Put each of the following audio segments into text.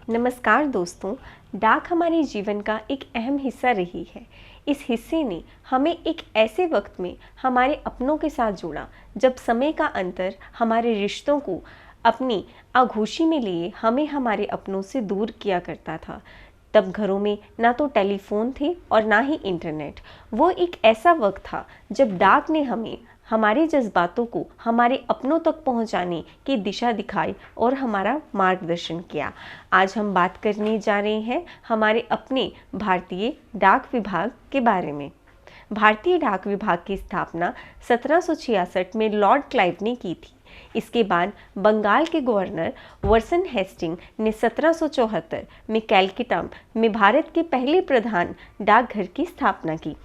नमस्कार दोस्तों, डाक हमारे जीवन का एक अहम हिस्सा रही है। इस हिस्से ने हमें एक ऐसे वक्त में हमारे अपनों के साथ जोड़ा जब समय का अंतर हमारे रिश्तों को अपनी आगोशी में लिए हमें हमारे अपनों से दूर किया करता था। तब घरों में ना तो टेलीफोन थे और ना ही इंटरनेट। वो एक ऐसा वक्त था जब डाक ने हमें हमारे जज्बातों को हमारे अपनों तक पहुंचाने की दिशा दिखाई और हमारा मार्गदर्शन किया। आज हम बात करने जा रहे हैं हमारे अपने भारतीय डाक विभाग के बारे में। भारतीय डाक विभाग की स्थापना 1766 में लॉर्ड क्लाइव ने की थी। इसके बाद बंगाल के गवर्नर वर्सन हेस्टिंग ने 1774 में कैलकाटा में भारत के पहले प्रधान डाकघर की स्थापना की।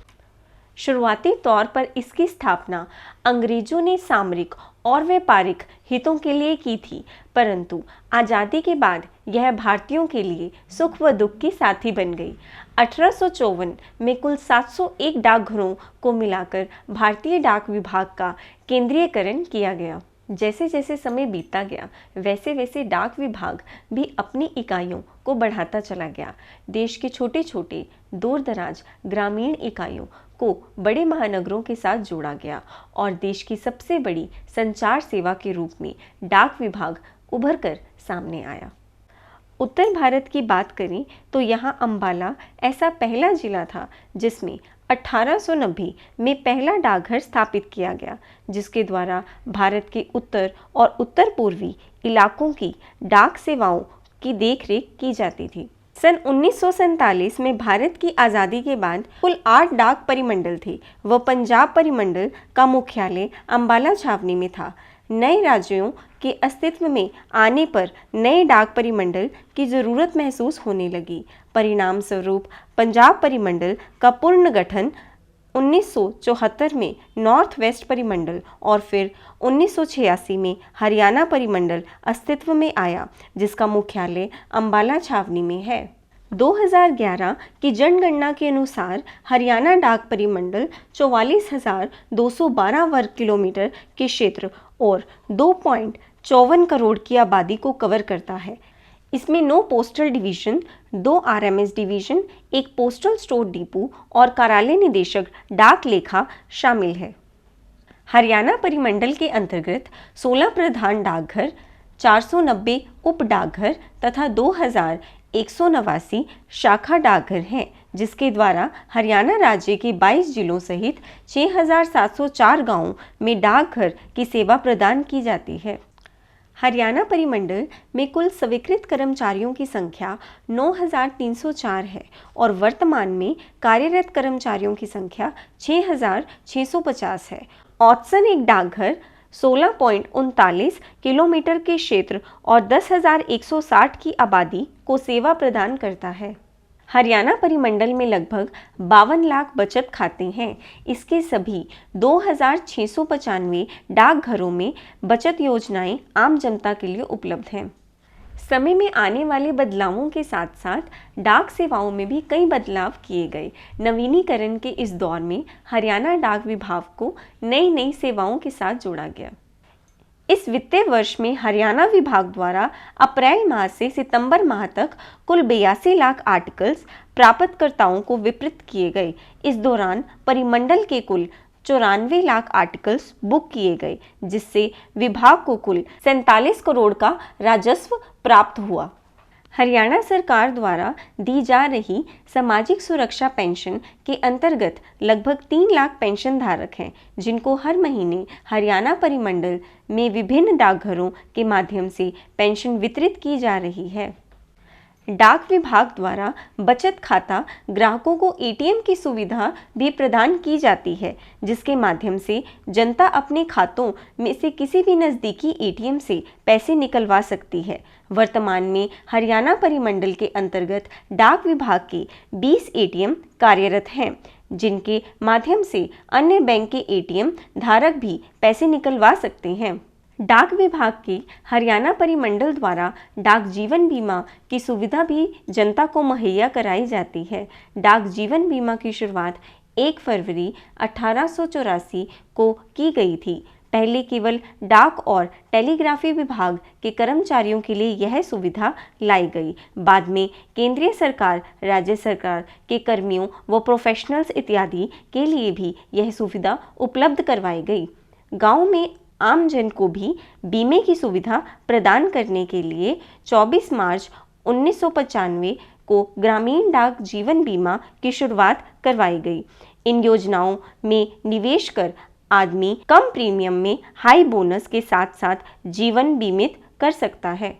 शुरुआती तौर पर इसकी स्थापना अंग्रेजों ने सामरिक और व्यापारिक हितों के लिए की थी, परंतु आज़ादी के बाद यह भारतीयों के लिए सुख व दुख की साथी बन गई। 1854 में कुल 701 डाकघरों को मिलाकर भारतीय डाक विभाग का केंद्रीयकरण किया गया। जैसे जैसे समय बीतता गया वैसे वैसे डाक विभाग भी अपनी इकाइयों को बढ़ाता चला गया। देश के छोटे छोटे दूर दराज ग्रामीण इकाइयों को बड़े महानगरों के साथ जोड़ा गया और देश की सबसे बड़ी संचार सेवा के रूप में डाक विभाग उभर कर सामने आया। उत्तर भारत की बात करें तो यहाँ अंबाला ऐसा पहला जिला था जिसमें 1890 में पहला डाकघर स्थापित किया गया, जिसके द्वारा भारत के उत्तर और उत्तर पूर्वी इलाकों की डाक सेवाओं की देखरेख की जाती थी। सन 1947 में भारत की आज़ादी के बाद कुल 8 डाक परिमंडल थे। वह पंजाब परिमंडल का मुख्यालय अंबाला छावनी में था। नए राज्यों के अस्तित्व में आने पर नए डाक परिमंडल की ज़रूरत महसूस होने लगी। परिणाम स्वरूप पंजाब परिमंडल का पुनर्गठन 1974 में नॉर्थ वेस्ट परिमंडल और फिर 1986 में हरियाणा परिमंडल अस्तित्व में आया, जिसका मुख्यालय अंबाला छावनी में है। 2011 की जनगणना के अनुसार हरियाणा डाक परिमंडल 44,212 वर्ग किलोमीटर के क्षेत्र और 2.54 करोड़ की आबादी को कवर करता है। इसमें 9 पोस्टल डिवीज़न, 2 आरएमएस डिवीज़न, एक पोस्टल स्टोर डिपो और कार्यालय निदेशक डाक लेखा शामिल है। हरियाणा परिमंडल के अंतर्गत 16 प्रधान डाकघर, 490 उप डाकघर तथा 2189 शाखा डाकघर हैं, जिसके द्वारा हरियाणा राज्य के 22 जिलों सहित 6,704 गांवों में डाकघर की सेवा प्रदान की जाती है। हरियाणा परिमंडल में कुल स्वीकृत कर्मचारियों की संख्या 9,304 है और वर्तमान में कार्यरत कर्मचारियों की संख्या 6,650 है। औसतन एक डाकघर 16.39 किलोमीटर के क्षेत्र और 10,160 की आबादी को सेवा प्रदान करता है। हरियाणा परिमंडल में लगभग 52 लाख बचत खाते हैं। इसके सभी 2,695 डाकघरों में बचत योजनाएं आम जनता के लिए उपलब्ध हैं। समय में आने वाले बदलावों के साथ साथ डाक सेवाओं में भी कई बदलाव किए गए। नवीनीकरण के इस दौर में हरियाणा डाक विभाग को नई नई सेवाओं के साथ जोड़ा गया। इस वित्तीय वर्ष में हरियाणा विभाग द्वारा अप्रैल माह से सितंबर माह तक कुल 82 लाख आर्टिकल्स प्राप्तकर्ताओं को वितरित किए गए। इस दौरान परिमंडल के कुल 94 लाख आर्टिकल्स बुक किए गए, जिससे विभाग को कुल 47 करोड़ का राजस्व प्राप्त हुआ। हरियाणा सरकार द्वारा दी जा रही सामाजिक सुरक्षा पेंशन के अंतर्गत लगभग 3 लाख पेंशन धारक हैं, जिनको हर महीने हरियाणा परिमंडल में विभिन्न डाकघरों के माध्यम से पेंशन वितरित की जा रही है। डाक विभाग द्वारा बचत खाता ग्राहकों को एटीएम की सुविधा भी प्रदान की जाती है, जिसके माध्यम से जनता अपने खातों में से किसी भी नज़दीकी एटीएम से पैसे निकलवा सकती है। वर्तमान में हरियाणा परिमंडल के अंतर्गत डाक विभाग के 20 एटीएम कार्यरत हैं, जिनके माध्यम से अन्य बैंक के एटीएम धारक भी पैसे निकलवा सकते हैं। डाक विभाग के हरियाणा परिमंडल द्वारा डाक जीवन बीमा की सुविधा भी जनता को मुहैया कराई जाती है। डाक जीवन बीमा की शुरुआत 1 फरवरी 1884 को की गई थी। पहले केवल डाक और टेलीग्राफी विभाग के कर्मचारियों के लिए यह सुविधा लाई गई। बाद में केंद्रीय सरकार, राज्य सरकार के कर्मियों व प्रोफेशनल्स इत्यादि के लिए भी यह सुविधा उपलब्ध करवाई गई। गांव में आम जन को भी बीमे की सुविधा प्रदान करने के लिए 24 मार्च 1995 को ग्रामीण डाक जीवन बीमा की शुरुआत करवाई गई। इन योजनाओं में निवेश कर आदमी कम प्रीमियम में हाई बोनस के साथ साथ जीवन बीमित कर सकता है।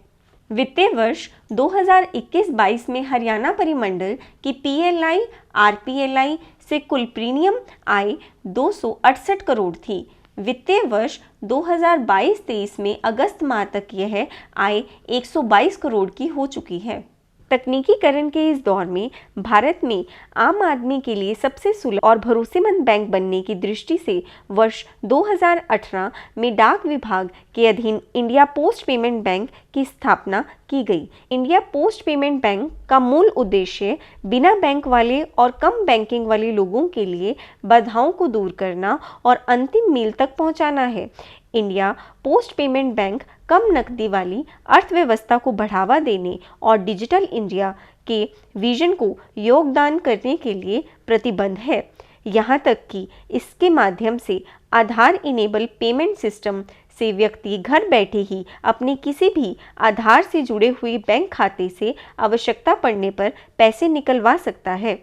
वित्तीय वर्ष 2021-22 में हरियाणा परिमंडल की पीएलआई आरपीएलआई से कुल प्रीमियम आय 268 करोड़ थी। वित्तीय वर्ष 2022-23 में अगस्त माह तक यह आय 122 करोड़ की हो चुकी है। तकनीकीकरण के इस दौर में भारत में आम आदमी के लिए सबसे सुलभ और भरोसेमंद बैंक बनने की दृष्टि से वर्ष 2018 में डाक विभाग के अधीन इंडिया पोस्ट पेमेंट बैंक की स्थापना की गई। इंडिया पोस्ट पेमेंट बैंक का मूल उद्देश्य बिना बैंक वाले और कम बैंकिंग वाले लोगों के लिए बाधाओं को दूर करना और अंतिम मील तक पहुंचाना है। इंडिया पोस्ट पेमेंट बैंक कम नकदी वाली अर्थव्यवस्था को बढ़ावा देने और डिजिटल इंडिया के विजन को योगदान करने के लिए प्रतिबद्ध है। यहाँ तक कि इसके माध्यम से आधार इनेबल पेमेंट सिस्टम से व्यक्ति घर बैठे ही अपने किसी भी आधार से जुड़े हुए बैंक खाते से आवश्यकता पड़ने पर पैसे निकलवा सकता है।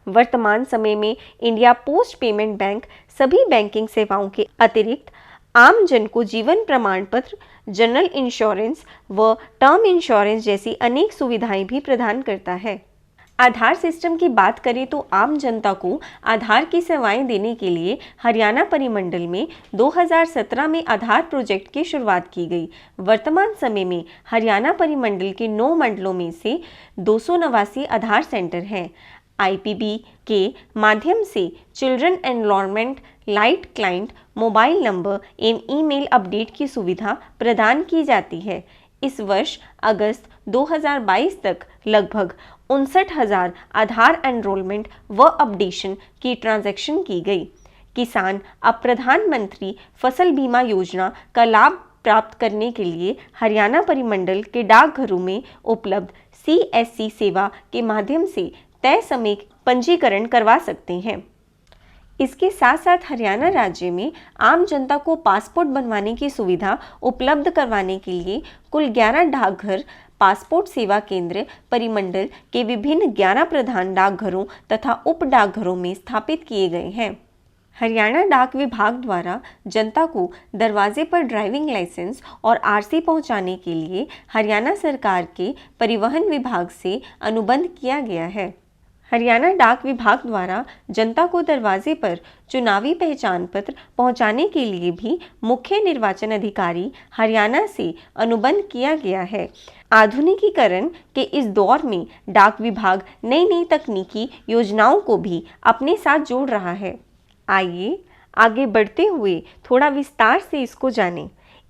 वर्तमान समय में इंडिया पोस्ट पेमेंट बैंक सभी बैंकिंग सेवाओं के अतिरिक्त आम जन को जीवन प्रमाण पत्र, जनरल इंश्योरेंस व टर्म इंश्योरेंस जैसी अनेक सुविधाएं भी प्रदान करता है। आधार सिस्टम की बात करें तो आम जनता को आधार की सेवाएं देने के लिए हरियाणा परिमंडल में 2017 में आधार प्रोजेक्ट की शुरुआत की गई। वर्तमान समय में हरियाणा परिमंडल के 9 मंडलों में से 289 आधार सेंटर हैं। आईपीबी के माध्यम से children enrolment light client mobile number एवं ईमेल अपडेट की सुविधा प्रदान की जाती है। इस वर्ष अगस्त 2022 तक लगभग 59,000 आधार एनरोलमेंट व अपडेशन की ट्रांजैक्शन की गई। किसान अब प्रधानमंत्री फसल बीमा योजना का लाभ प्राप्त करने के लिए हरियाणा परिमंडल के डाकघरों में उपलब्ध CSC सेवा के माध्यम से तय समय पंजीकरण करवा सकते हैं। इसके साथ साथ हरियाणा राज्य में आम जनता को पासपोर्ट बनवाने की सुविधा उपलब्ध करवाने के लिए कुल 11 डाकघर पासपोर्ट सेवा केंद्र परिमंडल के विभिन्न 11 प्रधान डाकघरों तथा उप डाकघरों में स्थापित किए गए हैं। हरियाणा डाक विभाग द्वारा जनता को दरवाजे पर ड्राइविंग लाइसेंस और RC पहुंचाने के लिए हरियाणा सरकार के परिवहन विभाग से अनुबंध किया गया है। हरियाणा डाक विभाग द्वारा जनता को दरवाजे पर चुनावी पहचान पत्र पहुंचाने के लिए भी मुख्य निर्वाचन अधिकारी हरियाणा से अनुबंध किया गया है। आधुनिकीकरण के इस दौर में डाक विभाग नई नई तकनीकी योजनाओं को भी अपने साथ जोड़ रहा है। आइए आगे बढ़ते हुए थोड़ा विस्तार से इसको जानें।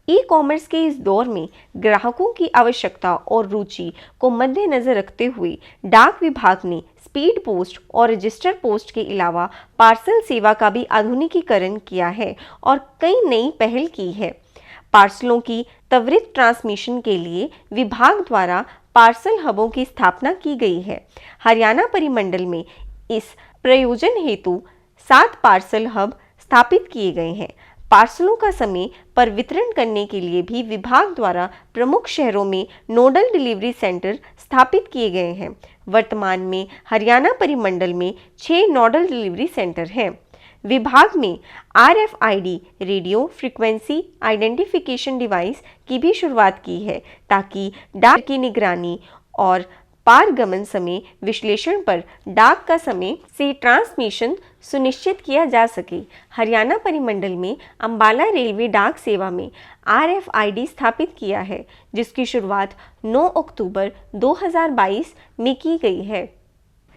ई-कॉमर्स के इस दौर में ग्राहकों की आवश्यकता और रुचि को मद्देनजर रखते हुए डाक विभाग ने स्पीड पोस्ट और रजिस्टर पोस्ट के अलावा पार्सल सेवा का भी आधुनिकीकरण किया है और कई नई पहल की है। पार्सलों की त्वरित ट्रांसमिशन के लिए विभाग द्वारा पार्सल हबों की स्थापना की गई है। हरियाणा परिमंडल में इस प्रयोजन हेतु 7 पार्सल हब स्थापित किए गए हैं। पार्सलों का समय पर वितरण करने के लिए भी विभाग द्वारा प्रमुख शहरों में नोडल डिलीवरी सेंटर स्थापित किए गए हैं। वर्तमान में हरियाणा परिमंडल में 6 नोडल डिलीवरी सेंटर हैं। विभाग में RFID radio frequency identification device की भी शुरुआत की है ताकि डाक की निगरानी और पारगमन समय विश्लेषण पर डाक का समय से ट्रांसमिशन सुनिश्चित किया जा सके। हरियाणा परिमंडल में अंबाला रेलवे डाक सेवा में RFID स्थापित किया है, जिसकी शुरुआत 9 अक्टूबर 2022 में की गई है।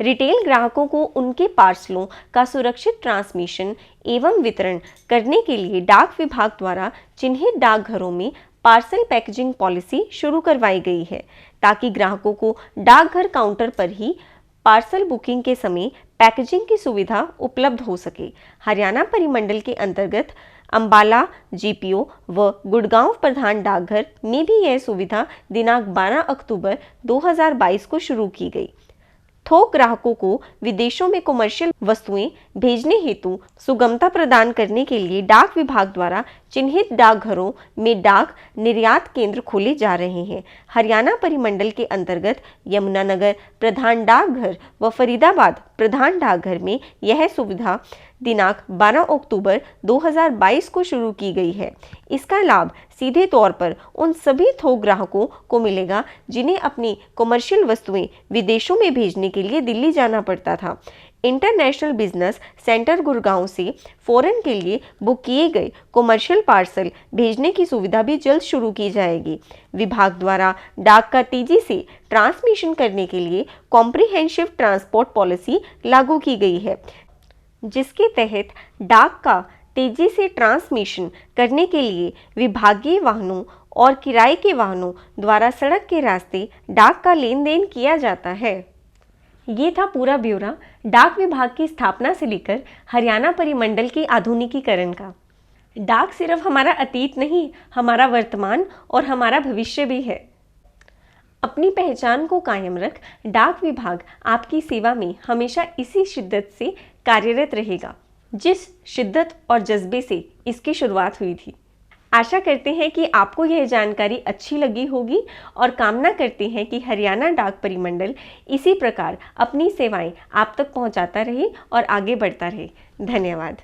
रिटेल ग्राहकों को उनके पार्सलों का सुरक्षित ट्रांसमिशन एवं वितरण करने के लिए डाक विभाग द्वारा चिन्हित डाकघरों में पार्सल पैकेजिंग पॉलिसी शुरू करवाई गई है ताकि ग्राहकों को डाकघर काउंटर पर ही पार्सल बुकिंग के समय पैकेजिंग की सुविधा उपलब्ध हो सके। हरियाणा परिमंडल के अंतर्गत अंबाला जीपीओ व गुड़गांव प्रधान डाकघर में भी यह सुविधा दिनांक 12 अक्टूबर 2022 को शुरू की गई। थोक ग्राहकों को विदेशों में कमर्शियल वस्तुएं भेजने हेतु सुगमता प्रदान करने के लिए डाक विभाग द्वारा चिन्हित डाकघरों में डाक निर्यात केंद्र खोले जा रहे हैं। हरियाणा परिमंडल के अंतर्गत यमुनानगर प्रधान डाकघर व फरीदाबाद प्रधान डाकघर में यह सुविधा दिनांक 12 अक्टूबर 2022 को शुरू की गई है। इसका लाभ सीधे तौर पर उन सभी थोक ग्राहकों को मिलेगा जिन्हें अपनी कमर्शियल वस्तुएं विदेशों में भेजने के लिए दिल्ली जाना पड़ता था। इंटरनेशनल बिजनेस सेंटर गुड़गांव से फॉरेन के लिए बुक किए गए कमर्शियल पार्सल भेजने की सुविधा भी जल्द शुरू की जाएगी। विभाग द्वारा डाक का तेजी से ट्रांसमिशन करने के लिए कॉम्प्रिहेंसिव ट्रांसपोर्ट पॉलिसी लागू की गई है, जिसके तहत डाक का तेजी से ट्रांसमिशन करने के लिए विभागीय वाहनों और किराए के वाहनों द्वारा सड़क के रास्ते डाक का लेन देन किया जाता है। ये था पूरा ब्यौरा डाक विभाग की स्थापना से लेकर हरियाणा परिमंडल के आधुनिकीकरण का। डाक सिर्फ हमारा अतीत नहीं, हमारा वर्तमान और हमारा भविष्य भी है। अपनी पहचान को कायम रख डाक विभाग आपकी सेवा में हमेशा इसी शिद्दत से कार्यरत रहेगा जिस शिद्दत और जज्बे से इसकी शुरुआत हुई थी। आशा करते हैं कि आपको यह जानकारी अच्छी लगी होगी और कामना करते हैं कि हरियाणा डाक परिमंडल इसी प्रकार अपनी सेवाएं आप तक पहुंचाता रहे और आगे बढ़ता रहे। धन्यवाद।